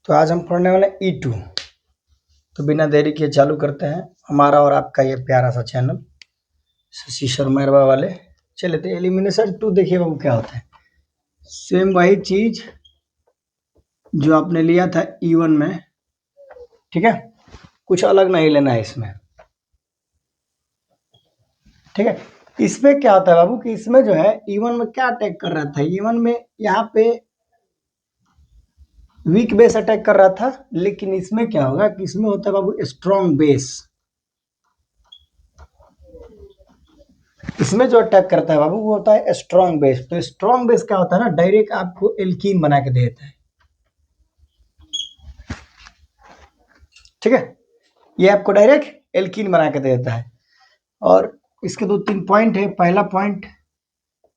तो आज हम पढ़ने वाले E2। तो बिना देरी के चालू करते हैं हमारा और आपका ये प्यारा सा चैनल शशि शर्मा वाले। चले तो एलिमिनेशन 2 देखिए बाबू क्या होता है। सेम वही चीज जो आपने लिया था E1 में, ठीक है, कुछ अलग नहीं लेना है इसमें, ठीक है। इसमें क्या होता है बाबू कि इसमें जो है E1 में क्या अटैक कर रहा था, E1 में यहाँ पे वीक बेस अटैक कर रहा था, लेकिन इसमें क्या होगा कि इसमें होता है बाबू स्ट्रॉन्ग बेस। इसमें जो अटैक करता है बाबू वो होता है स्ट्रॉन्ग बेस। तो स्ट्रॉन्ग बेस क्या होता है ना, डायरेक्ट आपको एल्कीन बना के देता है, ठीक है। ये आपको डायरेक्ट एल्कीन बना के देता है। और इसके 2-3 पॉइंट है। पहला point,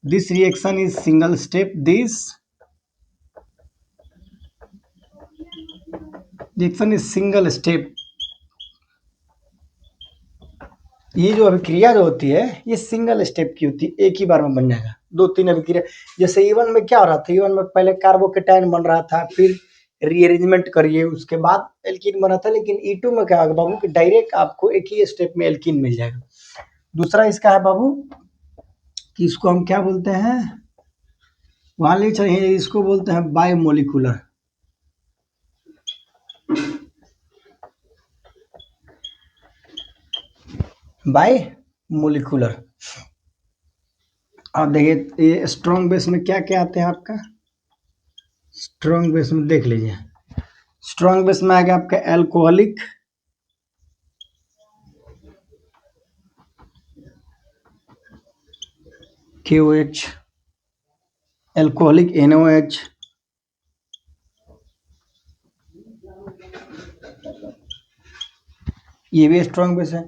this reaction is single step. This reaction is single step. ये जो अभिक्रिया जो होती है ये सिंगल स्टेप की होती है, एक ही बार में बन जाएगा। 2-3 अभिक्रिया, जैसे E1 में क्या हो रहा था, E1 में पहले कार्बोकेटाइन बन रहा था, फिर रीअरेंजमेंट करिए उसके बाद एल्कीन बना था। लेकिन E2 में क्या होगा बाबू कि डायरेक्ट आपको एक ही स्टेप में एल्कीन मिल जाएगा। दूसरा इसका है बाबू कि इसको हम क्या बोलते हैं, वहां ले चलिए, इसको बोलते हैं बायोमोलिकुलर। बायोमोलिकुलर। आप देखिए ये स्ट्रॉन्ग बेस में क्या क्या आते हैं आपका। स्ट्रॉन्ग बेस में देख लीजिए, स्ट्रॉन्ग बेस में आ गया आपका एल्कोहलिक, KOH, एल्कोहलिक NOH, ये भी स्ट्रॉन्ग बेस है।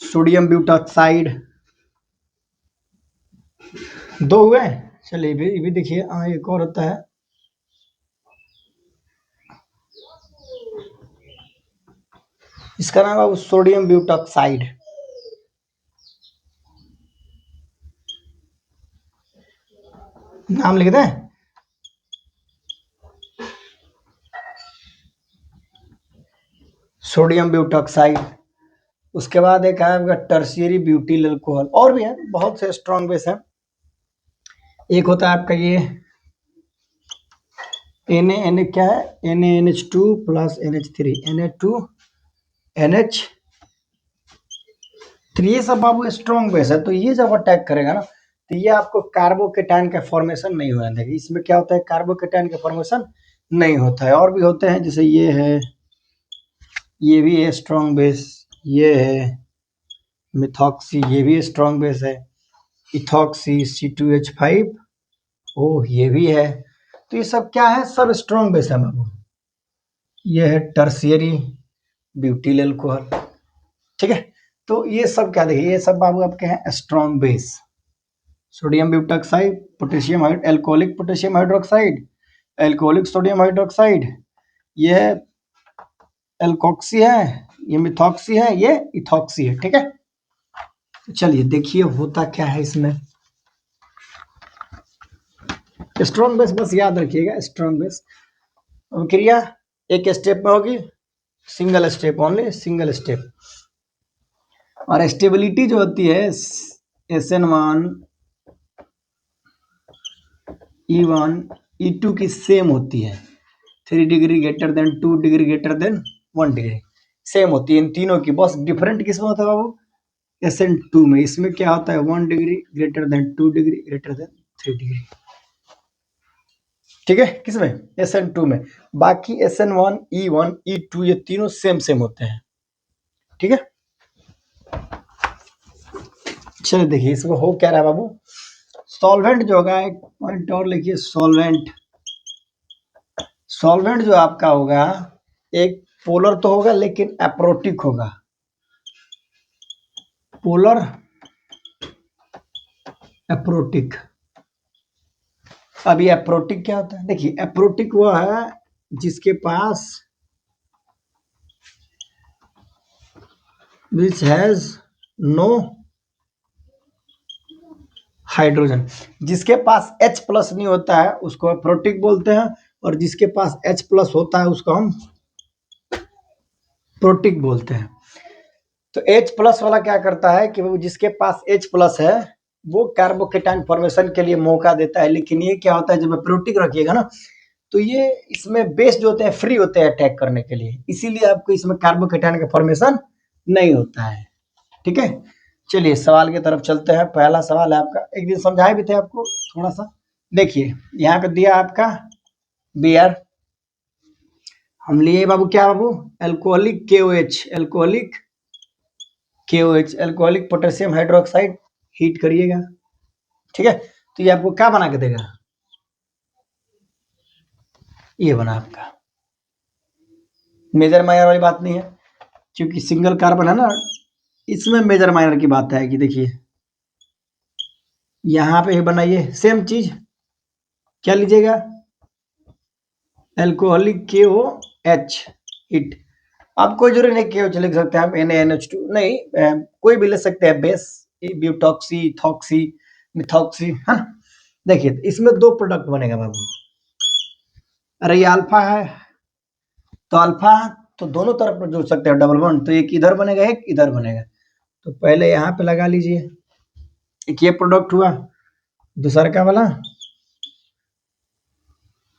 सोडियम ब्यूटाक्साइड, 2 हुए। चलिए ये भी देखिए, एक और होता है, इसका नाम है सोडियम ब्यूटाक्साइड। नाम लिख दें, सोडियम ब्यूटाक्साइड। उसके बाद एक है आपका टर्शियरी ब्यूटिल अल्कोहल। और भी है, बहुत से स्ट्रॉन्ग बेस है। एक होता है आपका ये Na क्या है, NaNH2 प्लस NH3, Na2NH3। ये सब बाबू स्ट्रॉन्ग बेस है। तो ये जब अटैक करेगा ना तो ये आपको कार्बोकेटाइन का फॉर्मेशन नहीं होने देगा। इसमें क्या होता है, कार्बोकेटाइन का फॉर्मेशन नहीं होता है। और भी होते हैं, जैसे ये है, ये भी है स्ट्रॉन्ग बेस, ये है मिथॉक्सी, ये भी स्ट्रॉन्ग बेस है, इथॉक्सी C2H5, ओह ये भी है। तो ये सब क्या है, सब स्ट्रॉन्ग बेस है बाबू। ये है टर्शियरी ब्यूटिल अल्कोहल, ठीक है। तो ये सब क्या देखिए, ये सब बाबू आपके हैं strong base. Sodium butoxide, potassium alcoholic potassium hydroxide, alcoholic sodium hydroxide, ये एल्कोक्सी है, ये मिथॉक्सी है, ये इथॉक्सी है, ठीक है। तो चलिए देखिए होता क्या है इसमें। स्ट्रॉन्ग बेस बस याद रखिएगा, स्ट्रॉन्ग बेस अभिक्रिया एक स्टेप में होगी, single step, only single step. और स्टेबिलिटी जो होती है SN1 E1 E2 की सेम होती है, 3 degree greater than 2 degree greater than 1 degree, same होती है इन तीनों की। बस डिफरेंट किसमें होता है बाबू, SN2 में। इसमें क्या होता है, 1 degree greater than 2 degree greater than 3 degree, ठीक है। किसमें, SN2 में। बाकी SN1 E1 E2 ये तीनों सेम होते हैं, ठीक है। चलिए देखिए इसमें हो क्या रहा है बाबू। सॉल्वेंट जो होगा, एक पॉइंट और लिखिए, सॉल्वेंट जो आपका होगा एक पोलर तो होगा लेकिन एप्रोटिक होगा, पोलर एप्रोटिक। अब ये एप्रोटिक क्या होता है, देखिए एप्रोटिक वो है जिसके पास विच हैज नो हाइड्रोजन, जिसके पास H+ नहीं होता है उसको एप्रोटिक बोलते हैं। और जिसके पास H प्लस होता है उसको हम प्रोटिक बोलते हैं। तो H प्लस वाला क्या करता है कि वो जिसके पास H प्लस है वो कार्बोकेटाइन फॉर्मेशन के लिए मौका देता है, लेकिन ये क्या होता है जब प्रोटिक रखिएगा ना तो ये इसमें बेस जो होते हैं फ्री होते हैं अटैक करने के लिए, इसीलिए आपको इसमें कार्बोकेटाइन का फॉर्मेशन नहीं होता है। ठीक है, चलिए सवाल की तरफ चलते हैं। पहला सवाल है आपका, एक दिन समझाए भी थे आपको थोड़ा सा, देखिए यहाँ पे दिया आपका Br, हम लिए बाबू क्या बाबू alcoholic KOH, alcoholic KOH, alcoholic potassium hydroxide, heat करिएगा। ठीक है, तो ये आपको क्या बना के देगा, ये बना आपका मेजर माइनर वाली बात नहीं है, क्योंकि सिंगल कार्बन है ना, इसमें मेजर माइनर की बात है कि देखिए यहाँ पे बनाइए सेम चीज, क्या लीजिएगा एल्कोहलिक KOH हीट, आप कोई जरूरी नहीं KOH लिख सकते हैं आप NaNH2 नहीं, कोई भी ले सकते हैं बेस, ब्यूटॉक्सी, थॉक्सी, मिथॉक्सी, है ना। देखिए इसमें दो प्रोडक्ट बनेगा बाबू, अरे ये अल्फा है तो अल्फा तो दोनों तरफ में जोड़ सकते हैं डबल बॉन्ड, तो एक इधर बनेगा एक इधर बनेगा, तो पहले यहाँ पे लगा लीजिए, एक ये प्रोडक्ट हुआ, दूसरा का वाला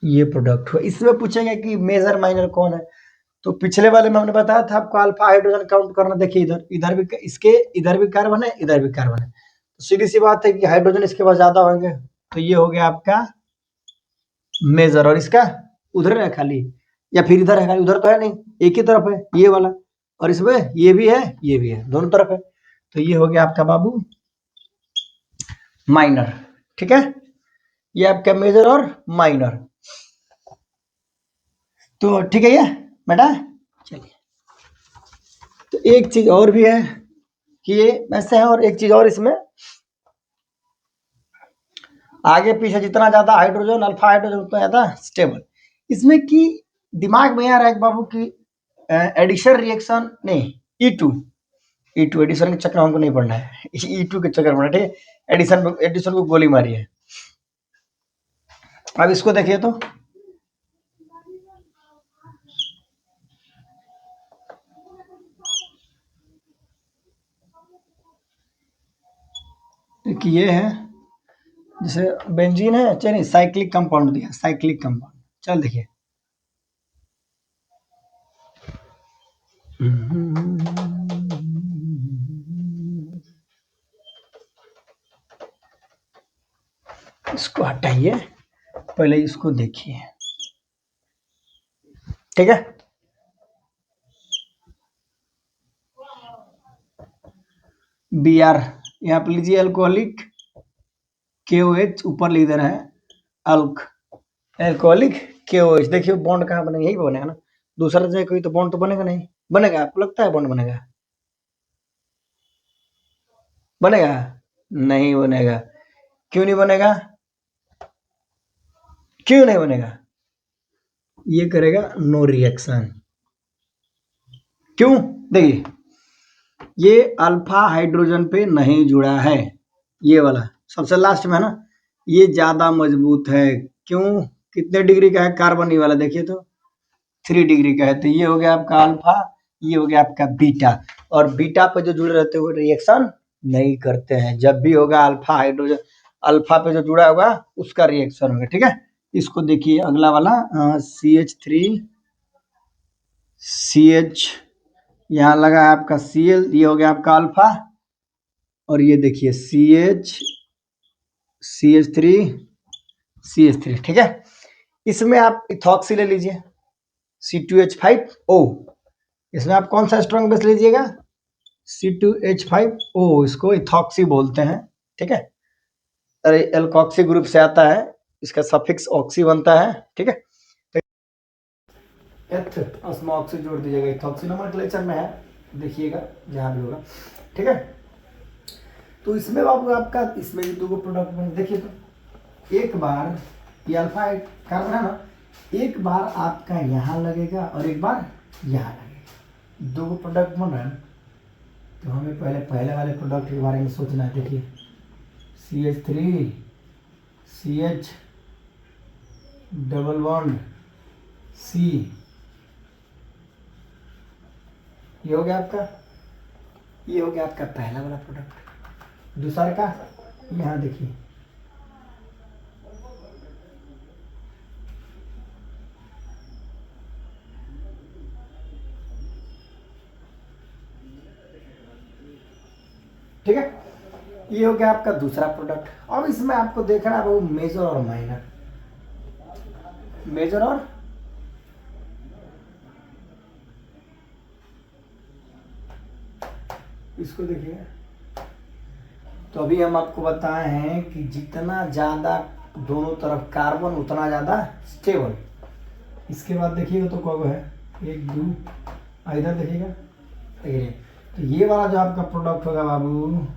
ये प्रोडक्ट हुआ। इसमें पूछेगा कि मेजर माइनर कौन है, तो पिछले वाले में हमने बताया था आपको अल्फा हाइड्रोजन काउंट करना, देखिए इधर इधर भी इसके इधर भी कार्बन है इधर भी कार्बन है, तो सीधी सी बात है कि हाइड्रोजन इसके पास ज्यादा होंगे, तो ये हो गया आपका मेजर, और इसका उधर है खाली या फिर इधर है खाली, उधर तो है नहीं, एक ही तरफ है ये वाला, और इसमें ये भी है ये भी है, दोनों तरफ है, तो ये हो गया आपका बाबू माइनर। ठीक है, ये आपका मेजर और माइनर, तो ठीक है ये बेटा। चलिए, तो एक चीज और भी है कि ये ऐसे है, और एक चीज और इसमें आगे पीछे जितना ज्यादा हाइड्रोजन अल्फा हाइड्रोजन उतना ज्यादा स्टेबल, इसमें कि दिमाग में आ रहा है बाबू की एडिशन रिएक्शन नहीं, E2 एडिशन के चक्कर हमको नहीं पढ़ना है, E2 के चक्कर पढ़ना, ठीक है, एडिशन को गोली मारी है। अब इसको देखिए तो ये है जैसे बेंजीन है, चलिए साइक्लिक कंपाउंड दिया, साइक्लिक कंपाउंड, चल देखिए इसको हटाइए, पहले इसको देखिए। ठीक है, Br यहाँ पे लीजिए एल्कोहलिक KOH, ऊपर लिख दे रहे हैं अल्क, एल्कोहलिक KOH, देखिए बॉन्ड कहाँ बनेगा, यही बनेगा ना, दूसरा जगह कोई तो बॉन्ड तो बनेगा नहीं, बनेगा आपको लगता है बॉन्ड बनेगा, बनेगा नहीं बनेगा, क्यों नहीं बनेगा, क्यों नहीं बनेगा, ये करेगा नो रिएक्शन, क्यों, देखिए ये अल्फा हाइड्रोजन पे नहीं जुड़ा है, ये वाला सबसे लास्ट में है ना, ये ज्यादा मजबूत है, क्यों, कितने डिग्री का है कार्बन, ये वाला देखिए तो 3 डिग्री का है, तो ये हो गया आपका अल्फा, ये हो गया आपका बीटा, और बीटा पे जो जुड़े रहते हुए रिएक्शन नहीं करते हैं, जब भी होगा अल्फा हाइड्रोजन अल्फा पे जो जुड़ा होगा उसका रिएक्शन होगा। ठीक है, इसको देखिए अगला वाला CH3 CH, यहाँ लगा है आपका Cl, ये हो गया आपका अल्फा, और ये देखिए CH3 ठीक है, इसमें आप इथॉक्सी ले लीजिए C2H5O, इसमें आप कौन सा स्ट्रॉन्ग बेस लीजिएगा C2H5O, इसको इथॉक्सी बोलते हैं। ठीक है, अरे एल्कॉक्सी ग्रुप से आता है, इसका सफिक्स ऑक्सी बनता है। ठीक है, उसमें ऑक्सी जोड़ दीजिएगा, इथॉक्सी नोमेनक्लेचर में है, देखिएगा जहाँ भी होगा। ठीक है, तो इसमें बाबू आपका इसमें भी दो प्रोडक्ट बने, देखिए तो एक बार ये अल्फा कार्बन है ना, एक बार आपका यहाँ लगेगा और एक बार यहाँ लगेगा, दो प्रोडक्ट बन रहा है, तो हमें पहले वाले प्रोडक्ट के बारे में सोचना है। देखिए CH3 CH double bond C, ये हो गया आपका, ये हो गया आपका पहला वाला प्रोडक्ट। दूसरा का यहाँ देखिए, ठीक है, ये हो गया आपका दूसरा प्रोडक्ट। अब इसमें आपको देखना है वो मेजर और माइनर, मेजर और इसको देखिए। तो अभी हम आपको बताए हैं कि जितना ज़्यादा दोनों तरफ कार्बन उतना ज़्यादा स्टेबल। इसके बाद देखिएगा तो कब है, 1 2, इधर देखिएगा, तो ये वाला जो आपका प्रोडक्ट होगा बाबू,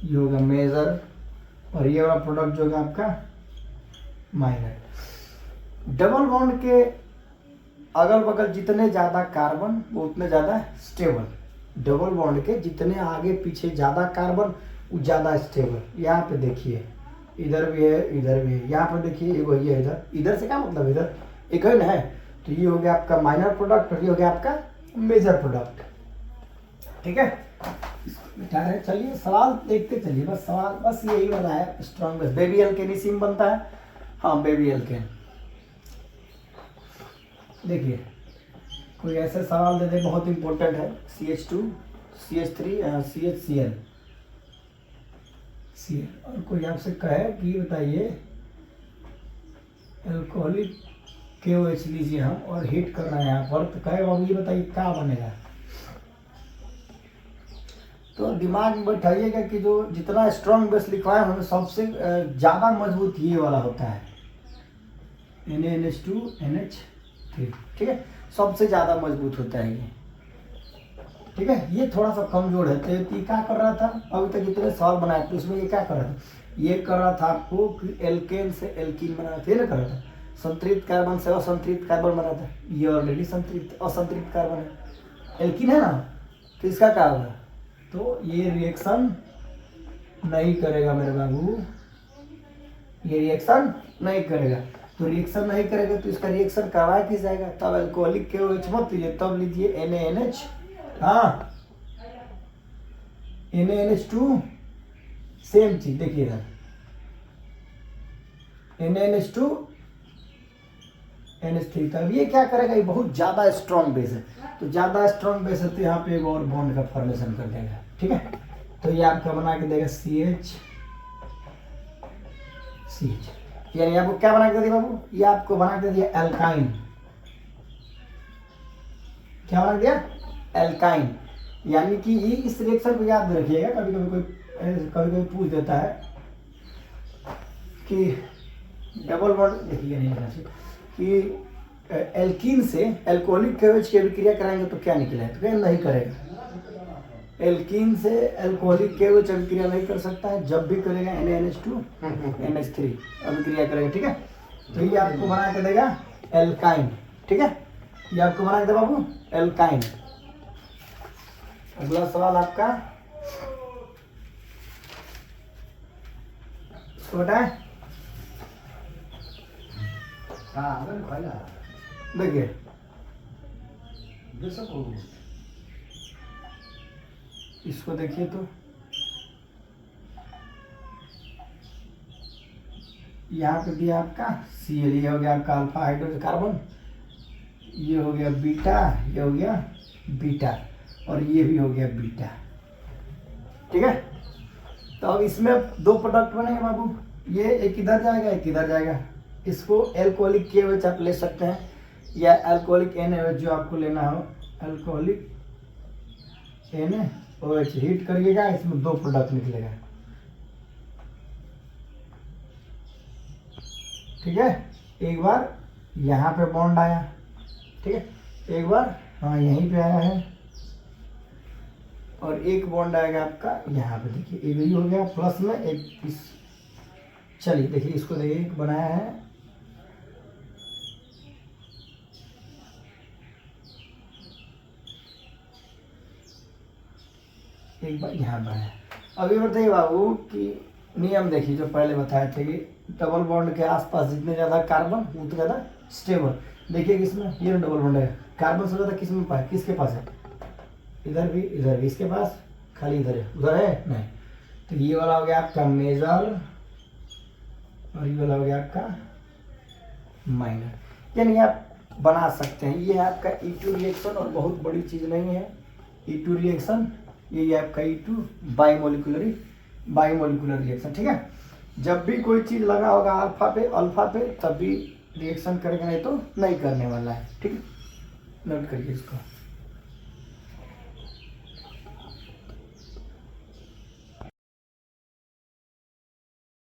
ये होगा मेजर, और ये वाला प्रोडक्ट जो होगा आपका माइनर। डबल बॉन्ड के अगल बगल जितने ज़्यादा कार्बन वो उतने ज़्यादा स्टेबल। डबल बॉन्ड के जितने आगे पीछे ज़्यादा कार्बन वो ज़्यादा स्टेबल। यहाँ पे देखिए, इधर भी है, इधर भी है, यहाँ पर देखिए ये वही है, इधर, इधर से क्या मतलब, इधर एक है ना है। तो ये हो गया आपका माइनर प्रोडक्ट और ये हो गया आपका मेजर प्रोडक्ट, ठीक है। बेटा है, चलिए सवाल देखते चलिए, बस सवाल बस यही वाला है, स्ट्रॉन्गेस्ट बेबी एल्केन इसी में बनता है। हाँ बेबी एल्केन, देखिए कोई ऐसे सवाल दे दे, बहुत इंपॉर्टेंट है, CH2 CH3 CHCl, और कोई आपसे कहे कि बताइए एल्कोहलिक KOH लीजिए हम और हीट कर रहे हैं यहाँ पर, तो कहे बाबू ये बताइए क्या बनेगा। तो दिमाग में बैठाइएगा कि जो जितना स्ट्रॉन्ग बेस लिखवाए हमें सबसे ज़्यादा मजबूत ये वाला होता है, NaNH2NH3, ठीक है, सबसे ज़्यादा मजबूत होता है ये, ठीक है। ये थोड़ा सा कमजोर है। तो ये क्या कर रहा था, अभी तक इतने सवाल बनाए तो इसमें ये क्या कर रहा था, ये कर रहा था आपको कि एल्केन से एल्कीन बना थे ना, कर रहा था संतृप्त कार्बन से असंतृप्त कार्बन बना था। ये ऑलरेडी संतृप्त असंतृप्त कार्बन है, एल्कीन है ना, तो इसका क्या होगा, तो ये रिएक्शन नहीं करेगा मेरे बाबू, ये रिएक्शन नहीं करेगा। तो रिएक्शन नहीं करेगा तो इसका रिएक्शन करवा किस जाएगा, तब अल्कोहलिक KOH मत लीजिए, तब लीजिए NaNH, हाँ NaNH2, सेम चीज देखिए इधर, NaNH2 NH3। तब ये क्या करेगा, ये बहुत ज्यादा स्ट्रॉन्ग बेस है, तो ज्यादा स्ट्रॉन्ग बेस है तो यहाँ पे एक और बॉन्ड का फॉर्मेशन कर देगा, ठीक है। तो ये आपका बना के देगा CH, यानी आपको क्या बना के दिया बाबू, ये आपको बना के दिया एल्काइन, क्या बना दिया, एल्काइन। यानी कि ये इस रिएक्शन को याद रखिएगा, कभी कोई पूछ देता है कि डबल बॉन्ड, देखिए नहीं कि एल्कीन से एल्कोहलिक KOH की अभिक्रिया कराएंगे तो क्या निकलेगा, तो क्या नहीं करेगा, एल्कीन से एल्कोहलिक KOH अभिक्रिया नहीं कर सकता है, जब भी करेगा NaNH2 NH3 अभिक्रिया करेगा, ठीक है। तो ये आपको बना के देगा एल्काइन, ठीक है, ये आपको बना के दे बाबू एल्काइन। अगला सवाल आपका छोटा है, देखिए इसको देखिए, तो यहाँ पे दिया आपका Cl, ये हो गया आपका अल्फा हाइड्रोकार्बन, ये हो गया बीटा, ये हो गया बीटा, और ये भी हो गया बीटा, ठीक है। तो अब इसमें 2 प्रोडक्ट बनेंगे बाबू, ये एक इधर जाएगा एक इधर जाएगा। इसको एल्कोहलिक KOH आप ले सकते हैं या एल्कोहलिक NaOH जो आपको लेना हो, एल्कोहलिक NaOH हीट करिएगा, इसमें 2 प्रोडक्ट निकलेगा, ठीक है। एक बार यहाँ पे बॉन्ड आया, ठीक है, एक बार हाँ यहीं पे आया है, और एक बॉन्ड आएगा आपका यहाँ पे, देखिए एक ही हो गया प्लस में एक इस, चलिए देखिए इसको देखिए एक बनाया है, एक बार यहाँ बनाया। अभी बताइए बाबू कि नियम देखिए जो पहले बताए थे कि डबल बॉन्ड के आसपास जितने ज़्यादा कार्बन उतने ज़्यादा स्टेबल। देखिए किसमें, ये डबल बॉन्ड है, कार्बन से ज़्यादा किसमें पाए, किसके पास है, इधर भी इसके पास, खाली इधर है, उधर है नहीं। तो ये वाला हो गया आपका मेजर और ये वाला हो गया आपका माइनर, यानी आप बना सकते हैं। ये है आपका E2 रिएक्शन और बहुत बड़ी चीज़ नहीं है E2 रिएक्शन, ये आपका E2 बाइमोलिकुलर रिएक्शन, ठीक है। जब भी कोई चीज़ लगा होगा अल्फा पे तब भी रिएक्शन करेगा, नहीं तो नहीं करने वाला है, ठीक है। नोट करिए इसको।